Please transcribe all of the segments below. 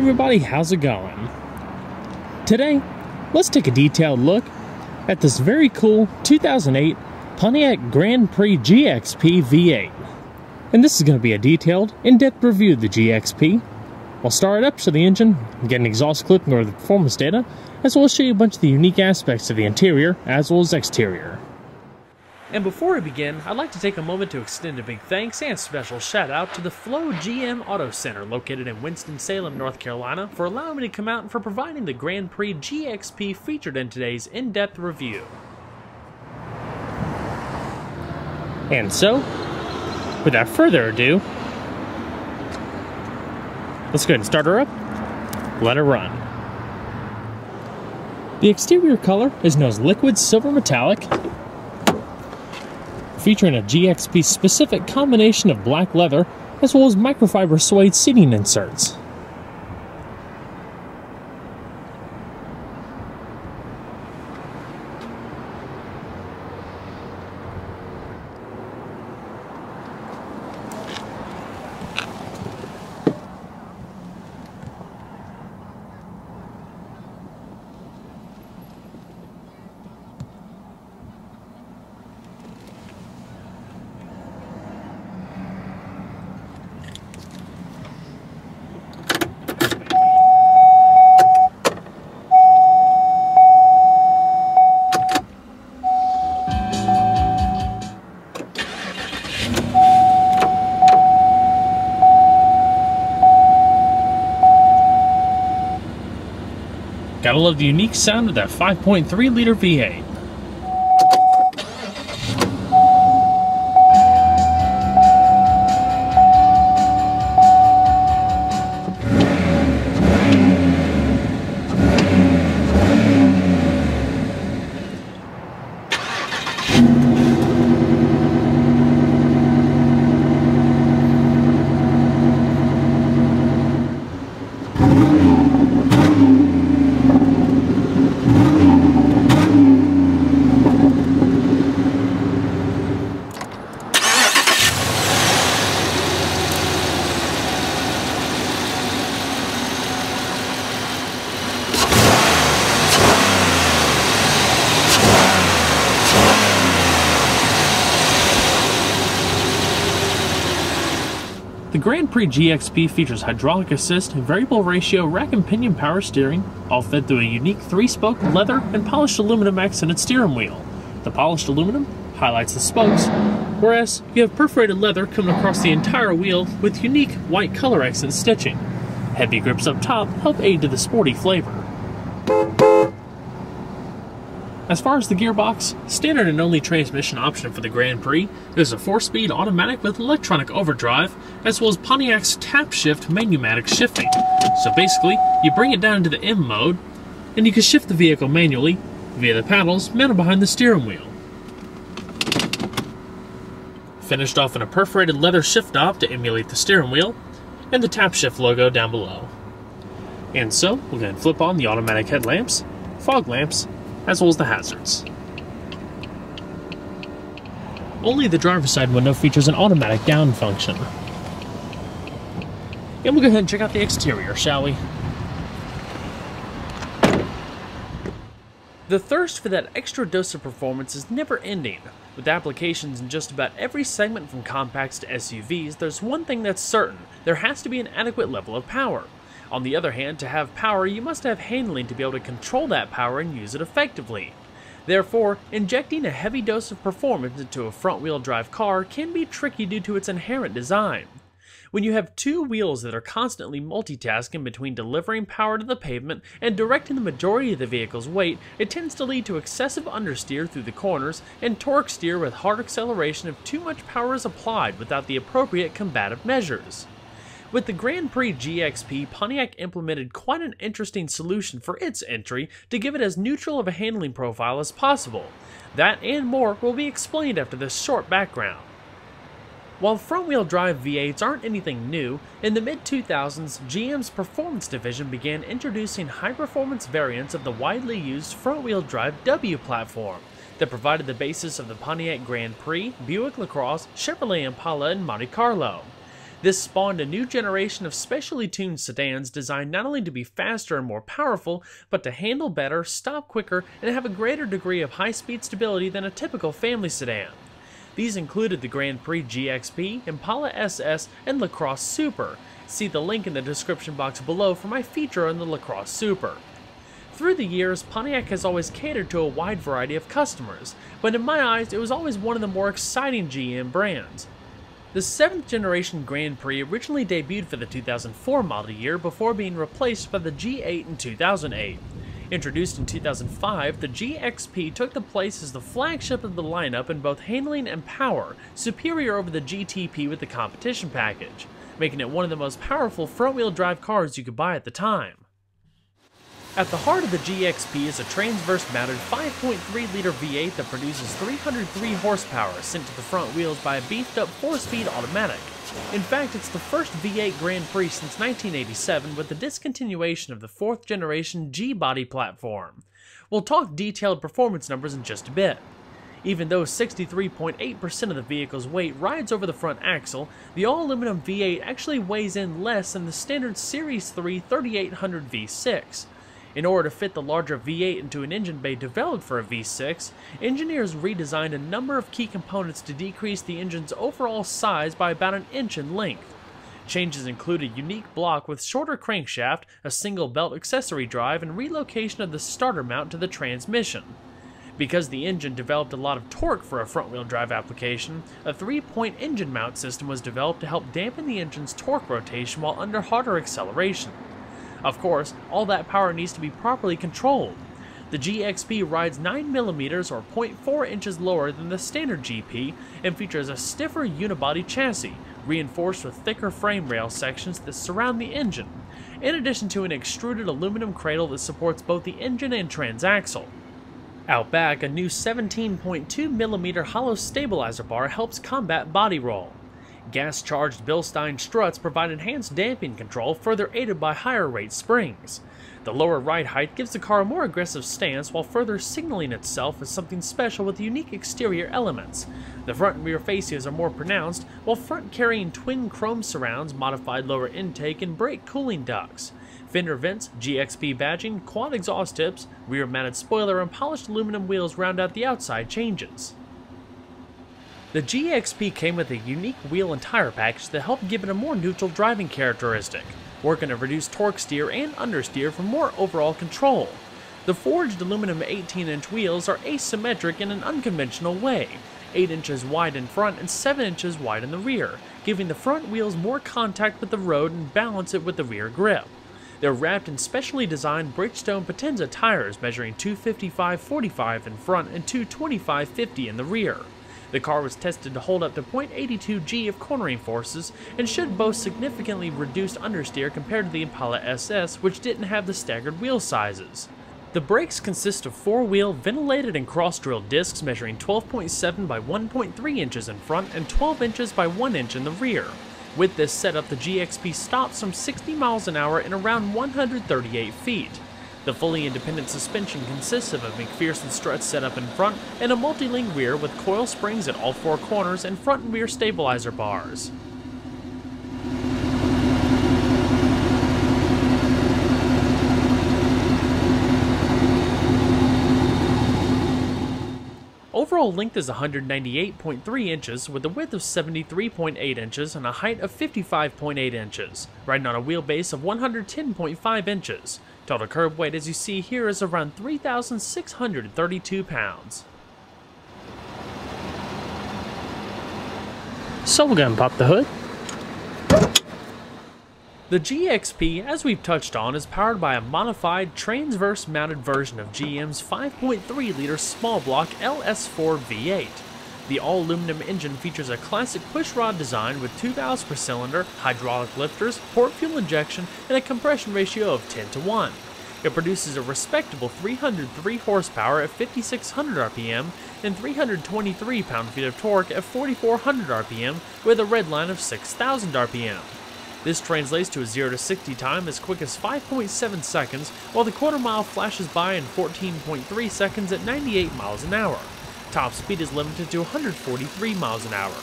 everybody, how's it going? Today, let's take a detailed look at this very cool 2008 Pontiac Grand Prix GXP V8. And this is going to be a detailed, in-depth review of the GXP. I'll start it up to the engine, get an exhaust clip and go over the performance data, as well as show you a bunch of the unique aspects of the interior as well as exterior. And before we begin, I'd like to take a moment to extend a big thanks and special shout out to the Flow GM Auto Center located in Winston-Salem, North Carolina for allowing me to come out and for providing the Grand Prix GXP featured in today's in-depth review. And so, without further ado, let's go ahead and start her up, let her run. The exterior color is known as liquid silver metallic, featuring a GXP specific combination of black leather as well as microfiber suede seating inserts. Gotta love the unique sound of that 5.3 liter V8. The Grand Prix GXP features hydraulic assist, variable ratio rack and pinion power steering, all fed through a unique 3-spoke leather and polished aluminum accented steering wheel. The polished aluminum highlights the spokes, whereas you have perforated leather coming across the entire wheel with unique white color accent stitching. Heavy grips up top help aid to the sporty flavor. As far as the gearbox, standard and only transmission option for the Grand Prix is a 4-speed automatic with electronic overdrive, as well as Pontiac's tap shift manumatic shifting. So basically, you bring it down into the M mode, and you can shift the vehicle manually via the paddles mounted behind the steering wheel. Finished off in a perforated leather shift knob to emulate the steering wheel, and the tap shift logo down below. And so, we'll go ahead and flip on the automatic headlamps, fog lamps, as well as the hazards. Only the driver's side window features an automatic down function. And we'll go ahead and check out the exterior, shall we? The thirst for that extra dose of performance is never ending. With applications in just about every segment from compacts to SUVs, there's one thing that's certain: there has to be an adequate level of power. On the other hand, to have power, you must have handling to be able to control that power and use it effectively. Therefore, injecting a heavy dose of performance into a front-wheel drive car can be tricky due to its inherent design. When you have two wheels that are constantly multitasking between delivering power to the pavement and directing the majority of the vehicle's weight, it tends to lead to excessive understeer through the corners and torque steer with hard acceleration if too much power is applied without the appropriate combative measures. With the Grand Prix GXP, Pontiac implemented quite an interesting solution for its entry to give it as neutral of a handling profile as possible. That and more will be explained after this short background. While front-wheel drive V8s aren't anything new, in the mid-2000s, GM's performance division began introducing high-performance variants of the widely used front-wheel drive W platform that provided the basis of the Pontiac Grand Prix, Buick LaCrosse, Chevrolet Impala, and Monte Carlo. This spawned a new generation of specially tuned sedans designed not only to be faster and more powerful, but to handle better, stop quicker, and have a greater degree of high-speed stability than a typical family sedan. These included the Grand Prix GXP, Impala SS, and LaCrosse Super. See the link in the description box below for my feature on the LaCrosse Super. Through the years, Pontiac has always catered to a wide variety of customers, but in my eyes, it was always one of the more exciting GM brands. The 7th generation Grand Prix originally debuted for the 2004 model year before being replaced by the G8 in 2008. Introduced in 2005, the GXP took the place as the flagship of the lineup in both handling and power, superior over the GTP with the competition package, making it one of the most powerful front-wheel drive cars you could buy at the time. At the heart of the GXP is a transverse-mounted 5.3-liter V8 that produces 303 horsepower sent to the front wheels by a beefed-up 4-speed automatic. In fact, it's the first V8 Grand Prix since 1987 with the discontinuation of the 4th generation G-body platform. We'll talk detailed performance numbers in just a bit. Even though 63.8% of the vehicle's weight rides over the front axle, the all-aluminum V8 actually weighs in less than the standard Series 3 3800 V6. In order to fit the larger V8 into an engine bay developed for a V6, engineers redesigned a number of key components to decrease the engine's overall size by about an inch in length. Changes include a unique block with shorter crankshaft, a single belt accessory drive, and relocation of the starter mount to the transmission. Because the engine developed a lot of torque for a front-wheel drive application, a 3-point engine mount system was developed to help dampen the engine's torque rotation while under harder acceleration. Of course, all that power needs to be properly controlled. The GXP rides 9mm or 0.4 inches lower than the standard GP and features a stiffer unibody chassis, reinforced with thicker frame rail sections that surround the engine, in addition to an extruded aluminum cradle that supports both the engine and transaxle. Out back, a new 17.2mm hollow stabilizer bar helps combat body roll. Gas-charged Bilstein struts provide enhanced damping control, further aided by higher rate springs. The lower ride height gives the car a more aggressive stance while further signaling itself as something special with unique exterior elements. The front and rear fascias are more pronounced, while front-carrying twin chrome surrounds, modified lower intake, and brake cooling ducts. Fender vents, GXP badging, quad exhaust tips, rear-mounted spoiler, and polished aluminum wheels round out the outside changes. The GXP came with a unique wheel and tire package that helped give it a more neutral driving characteristic, working to reduce torque steer and understeer for more overall control. The forged aluminum 18-inch wheels are asymmetric in an unconventional way, 8 inches wide in front and 7 inches wide in the rear, giving the front wheels more contact with the road and balance it with the rear grip. They're wrapped in specially designed Bridgestone Potenza tires measuring 255/45 in front and 225/50 in the rear. The car was tested to hold up to 0.82 G of cornering forces and should boast significantly reduced understeer compared to the Impala SS, which didn't have the staggered wheel sizes. The brakes consist of 4-wheel ventilated and cross-drilled discs measuring 12.7 by 1.3 inches in front and 12 inches by 1 inch in the rear. With this setup, the GXP stops from 60 miles an hour in around 138 feet. The fully independent suspension consists of a McPherson strut setup in front and a multi-link rear with coil springs at all 4 corners and front and rear stabilizer bars. Overall length is 198.3 inches with a width of 73.8 inches and a height of 55.8 inches, riding on a wheelbase of 110.5 inches. Total curb weight, as you see here, is around 3,632 pounds. So we're going to pop the hood. The GXP, as we've touched on, is powered by a modified transverse-mounted version of GM's 5.3-liter small block LS4 V8. The all-aluminum engine features a classic pushrod design with 2 valves per cylinder, hydraulic lifters, port fuel injection, and a compression ratio of 10:1. It produces a respectable 303 horsepower at 5,600 RPM and 323 pound-feet of torque at 4,400 RPM with a red line of 6,000 RPM. This translates to a 0 to 60 time as quick as 5.7 seconds, while the quarter-mile flashes by in 14.3 seconds at 98 miles an hour. Top speed is limited to 143 miles an hour.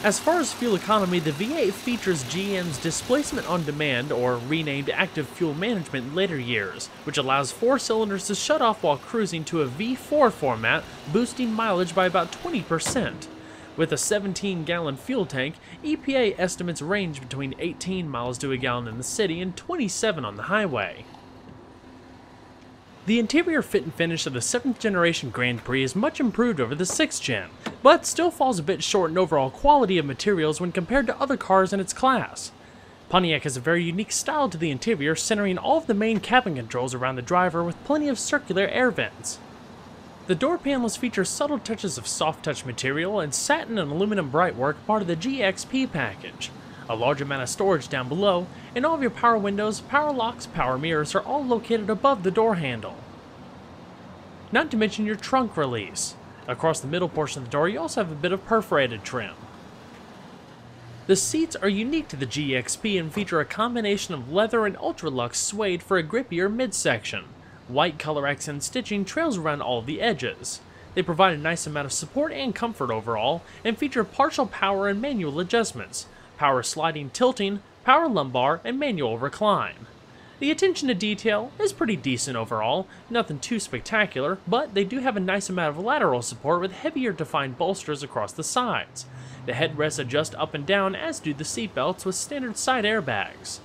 As far as fuel economy, the V8 features GM's displacement on demand, or renamed active fuel management in later years, which allows 4 cylinders to shut off while cruising to a V4 format, boosting mileage by about 20%. With a 17-gallon fuel tank, EPA estimates range between 18 miles to a gallon in the city and 27 on the highway. The interior fit and finish of the 7th generation Grand Prix is much improved over the 6th gen, but still falls a bit short in overall quality of materials when compared to other cars in its class. Pontiac has a very unique style to the interior, centering all of the main cabin controls around the driver with plenty of circular air vents. The door panels feature subtle touches of soft touch material and satin and aluminum brightwork, part of the GXP package. A large amount of storage down below, and all of your power windows, power locks, power mirrors are all located above the door handle. Not to mention your trunk release. Across the middle portion of the door you also have a bit of perforated trim. The seats are unique to the GXP and feature a combination of leather and ultra-luxe suede for a grippier midsection. White color accent stitching trails around all of the edges. They provide a nice amount of support and comfort overall, and feature partial power and manual adjustments, power sliding tilting, power lumbar, and manual recline. The attention to detail is pretty decent overall, nothing too spectacular, but they do have a nice amount of lateral support with heavier defined bolsters across the sides. The headrests adjust up and down, as do the seatbelts with standard side airbags.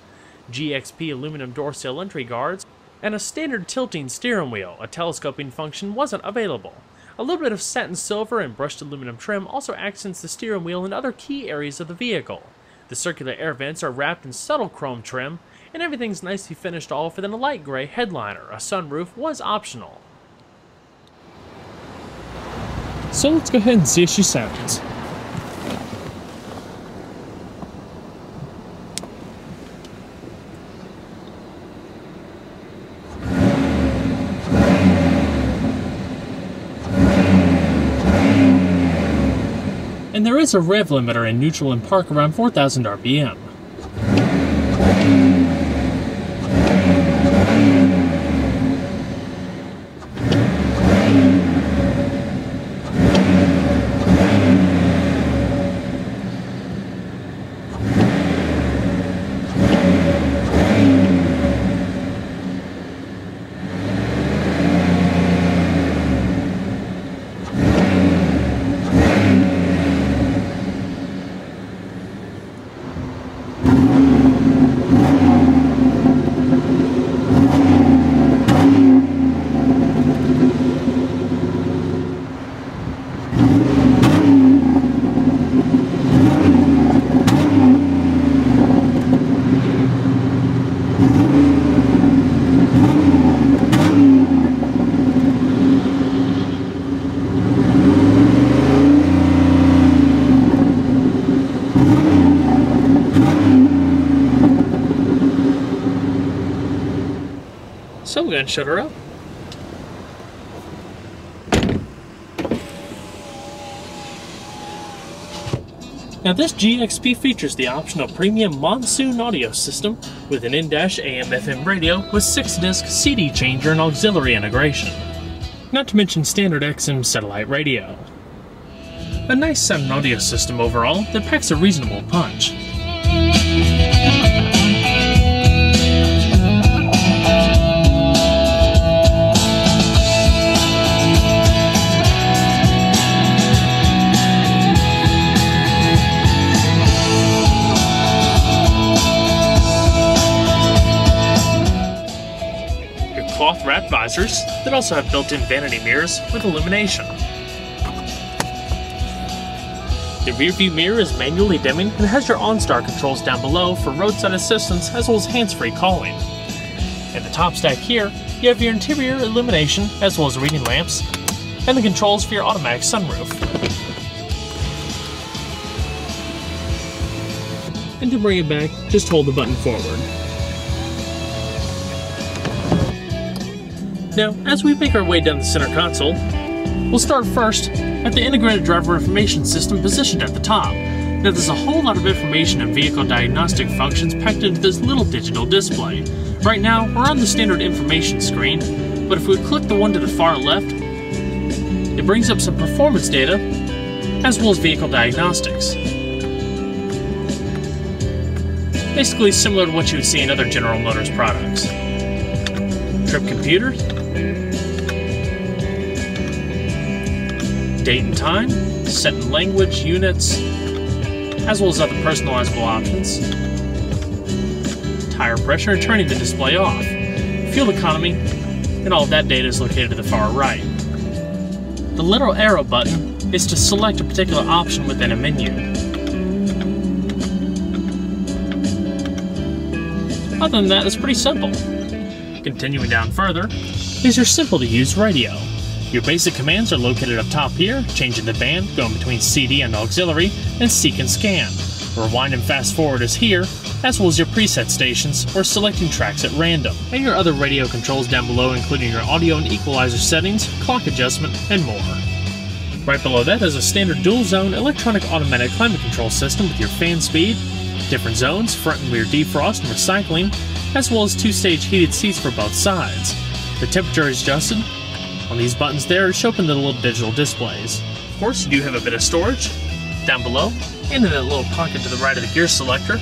GXP aluminum door sill entry guards, and a standard tilting steering wheel. A telescoping function wasn't available. A little bit of satin silver and brushed aluminum trim also accents the steering wheel and other key areas of the vehicle. The circular air vents are wrapped in subtle chrome trim, and everything's nicely finished off within a light gray headliner. A sunroof was optional. So let's go ahead and see if she sounds. And there is a rev limiter in neutral and park around 4,000 RPM. So we're going to shut her up. Now this GXP features the optional premium monsoon audio system with an in-dash AM/FM radio with 6-disc CD changer and auxiliary integration. Not to mention standard XM satellite radio. A nice sounding audio system overall that packs a reasonable punch. Cloth-wrapped visors that also have built-in vanity mirrors with illumination. The rear-view mirror is manually dimming and has your OnStar controls down below for roadside assistance as well as hands-free calling. In the top stack here, you have your interior illumination as well as reading lamps and the controls for your automatic sunroof. And to bring it back, just hold the button forward. Now, as we make our way down the center console, we'll start first at the integrated driver information system positioned at the top. Now there's a whole lot of information and vehicle diagnostic functions packed into this little digital display. Right now, we're on the standard information screen, but if we click the one to the far left, it brings up some performance data, as well as vehicle diagnostics. basically similar to what you would see in other General Motors products. Trip computer, date and time, set in language, units, as well as other personalizable options. Tire pressure and turning the display off. Fuel economy, and all of that data is located to the far right. The little arrow button is to select a particular option within a menu. Other than that, it's pretty simple. Continuing down further is your simple to use radio. Your basic commands are located up top here, changing the band, going between CD and auxiliary, and seek and scan. Rewind and fast forward is here, as well as your preset stations, or selecting tracks at random, and your other radio controls down below, including your audio and equalizer settings, clock adjustment, and more. Right below that is a standard dual-zone electronic automatic climate control system with your fan speed, different zones, front and rear defrost and recycling, as well as two-stage heated seats for both sides. The temperature is adjusted on these buttons there to show up in the little digital displays. Of course, you do have a bit of storage down below, and in that little pocket to the right of the gear selector.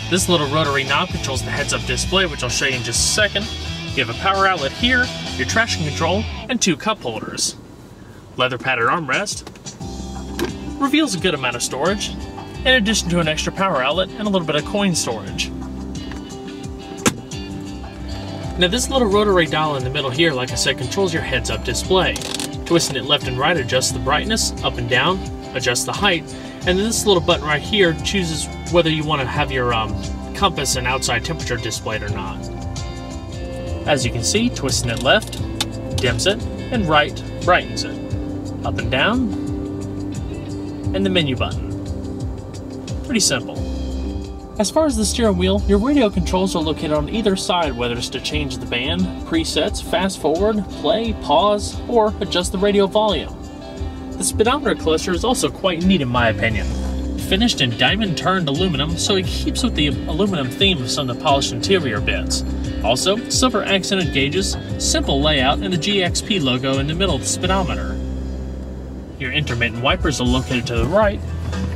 This little rotary knob controls the heads-up display, which I'll show you in just a second. You have a power outlet here, your traction control, and 2 cup holders. Leather padded armrest reveals a good amount of storage, in addition to an extra power outlet and a little bit of coin storage. Now this little rotary dial in the middle here, like I said, controls your heads-up display. Twisting it left and right adjusts the brightness, up and down, adjusts the height, and then this little button right here chooses whether you want to have your compass and outside temperature displayed or not. As you can see, twisting it left dims it, and right brightens it. Up and down, and the menu button. Pretty simple. As far as the steering wheel, your radio controls are located on either side, whether it's to change the band, presets, fast forward, play, pause, or adjust the radio volume. The speedometer cluster is also quite neat in my opinion. Finished in diamond turned aluminum, so it keeps with the aluminum theme of some of the polished interior bits. Also, silver accented gauges, simple layout, and the GXP logo in the middle of the speedometer. Your intermittent wipers are located to the right,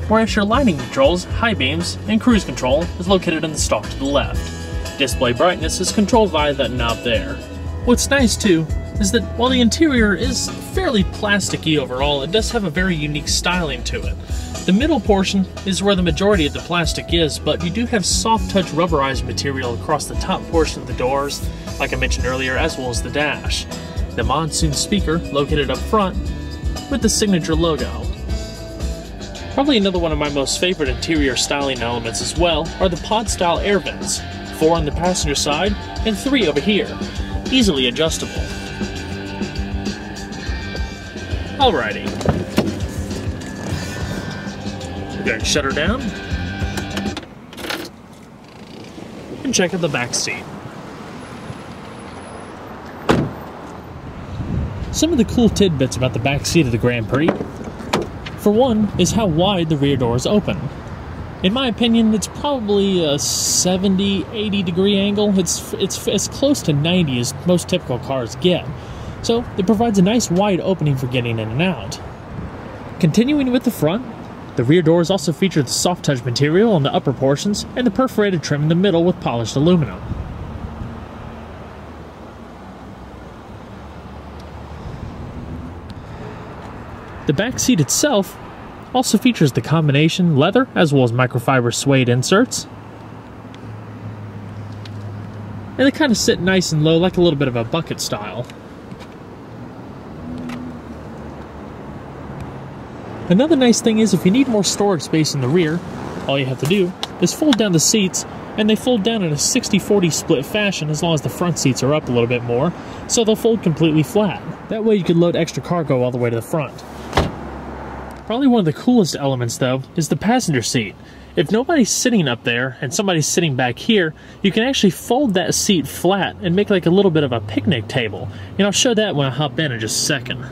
whereas your lighting controls, high beams, and cruise control is located in the stalk to the left. Display brightness is controlled via that knob there. What's nice too is that while the interior is fairly plasticky overall, it does have a very unique styling to it. The middle portion is where the majority of the plastic is, but you do have soft touch rubberized material across the top portion of the doors, like I mentioned earlier, as well as the dash. The monsoon speaker located up front with the signature logo. Probably another one of my most favorite interior styling elements as well are the pod style air vents, 4 on the passenger side and 3 over here, easily adjustable. Alrighty. We're going to shut her down and check out the back seat. Some of the cool tidbits about the back seat of the Grand Prix, for one, is how wide the rear doors open. In my opinion, it's probably a 70-80 degree angle. It's as close to 90 as most typical cars get. So it provides a nice wide opening for getting in and out. Continuing with the front, the rear doors also feature the soft touch material on the upper portions and the perforated trim in the middle with polished aluminum. The back seat itself also features the combination leather as well as microfiber suede inserts. And they kind of sit nice and low, like a little bit of a bucket style. Another nice thing is if you need more storage space in the rear, all you have to do is fold down the seats, and they fold down in a 60-40 split fashion as long as the front seats are up a little bit more, so they'll fold completely flat. That way you can load extra cargo all the way to the front. Probably one of the coolest elements, though, is the passenger seat. If nobody's sitting up there and somebody's sitting back here, you can actually fold that seat flat and make like a little bit of a picnic table. And I'll show that when I hop in just a second.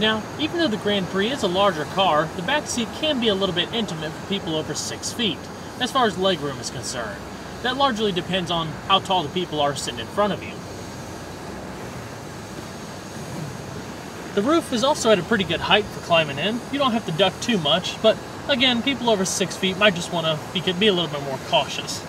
Now, even though the Grand Prix is a larger car, the back seat can be a little bit intimate for people over 6 feet, as far as legroom is concerned. That largely depends on how tall the people are sitting in front of you. The roof is also at a pretty good height for climbing in. You don't have to duck too much, but again, people over 6 feet might just want to be a little bit more cautious.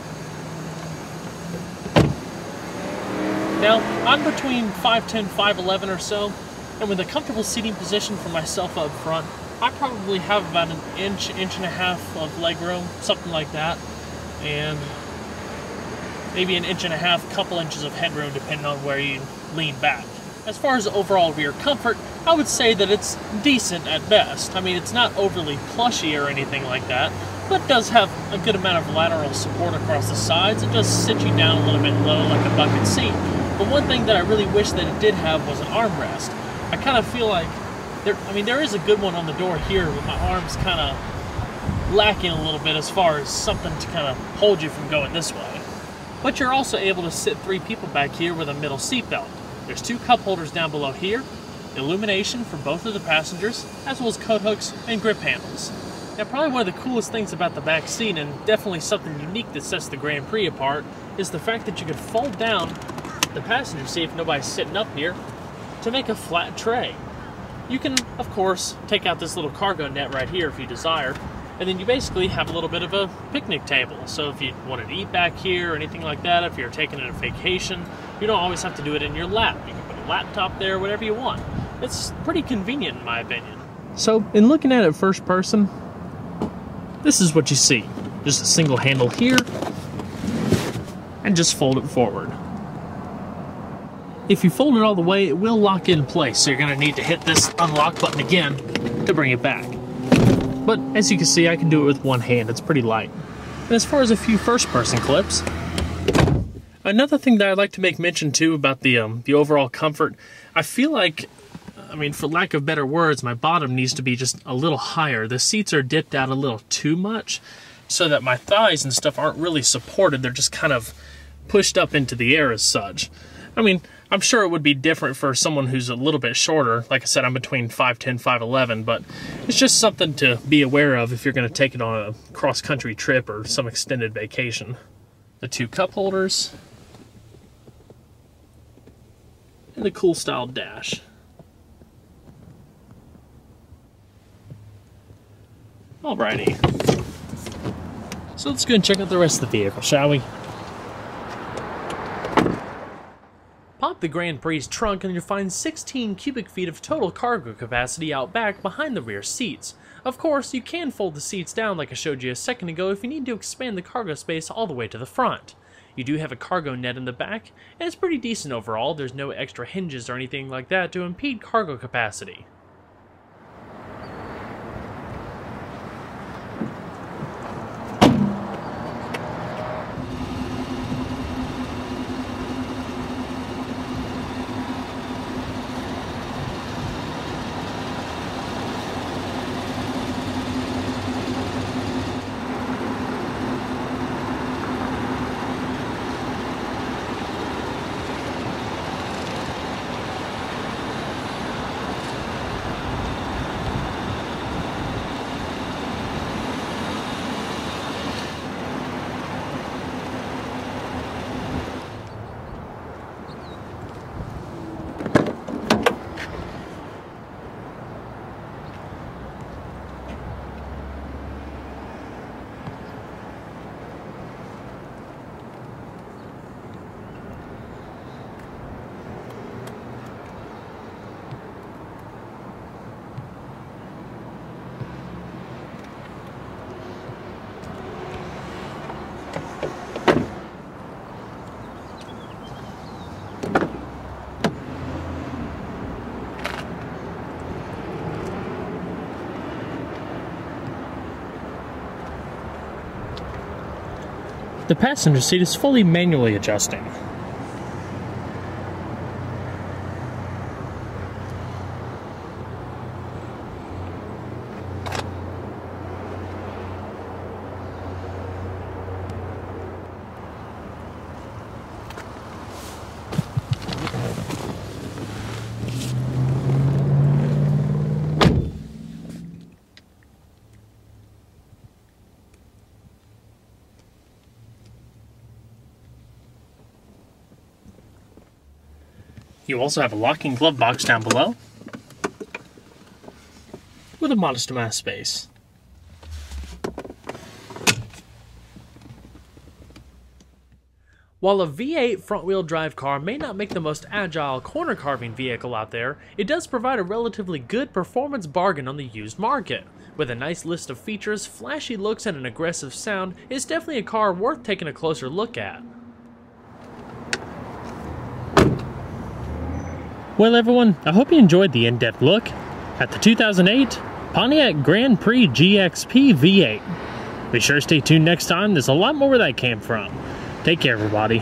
Now, I'm between 5'10", 5'11" or so, and with a comfortable seating position for myself up front, I probably have about an inch and a half of leg room, something like that, and maybe an inch and a half, couple inches of headroom depending on where you lean back. As far as overall rear comfort, I would say that it's decent at best. I mean, it's not overly plushy or anything like that, but does have a good amount of lateral support across the sides. It does sit you down a little bit low like a bucket seat. But one thing that I really wish that it did have was an armrest. I kind of feel like, there is a good one on the door here, but my arm's kind of lacking a little bit as far as something to kind of hold you from going this way. But you're also able to sit 3 people back here with a middle seat belt. There's 2 cup holders down below here, illumination for both of the passengers, as well as coat hooks and grip handles. Now, probably one of the coolest things about the back seat, and definitely something unique that sets the Grand Prix apart, is the fact that you could fold down the passenger seat if nobody's sitting up here to make a flat tray. You can, of course, take out this little cargo net right here if you desire, and then you basically have a little bit of a picnic table. So if you wanted to eat back here or anything like that, if you're taking a vacation, you don't always have to do it in your lap. You can put a laptop there, whatever you want. It's pretty convenient in my opinion. So in looking at it first person, this is what you see. Just a single handle here, and just fold it forward. If you fold it all the way, it will lock in place, so you're going to need to hit this unlock button again to bring it back. But as you can see, I can do it with one hand. It's pretty light. And as far as a few first-person clips, another thing that I'd like to make mention too about the overall comfort, I feel like, for lack of better words, my bottom needs to be just a little higher. The seats are dipped out a little too much, so that my thighs and stuff aren't really supported. They're just kind of pushed up into the air as such. I'm sure it would be different for someone who's a little bit shorter. Like I said, I'm between 5'10", 5'11", but it's just something to be aware of if you're going to take it on a cross-country trip or some extended vacation. The 2 cup holders, and the cool style dash. Alrighty. So let's go and check out the rest of the vehicle, shall we? Pop the Grand Prix trunk and you'll find 16 cubic feet of total cargo capacity out back behind the rear seats. Of course, you can fold the seats down like I showed you a second ago if you need to expand the cargo space all the way to the front. You do have a cargo net in the back, and it's pretty decent overall. There's no extra hinges or anything like that to impede cargo capacity. The passenger seat is fully manually adjusting. You also have a locking glove box down below with a modest amount of space. While a V8 front-wheel drive car may not make the most agile corner-carving vehicle out there, it does provide a relatively good performance bargain on the used market. With a nice list of features, flashy looks, and an aggressive sound, it's definitely a car worth taking a closer look at. Well everyone, I hope you enjoyed the in-depth look at the 2008 Pontiac Grand Prix GXP V8. Be sure to stay tuned next time, there's a lot more where that came from. Take care everybody.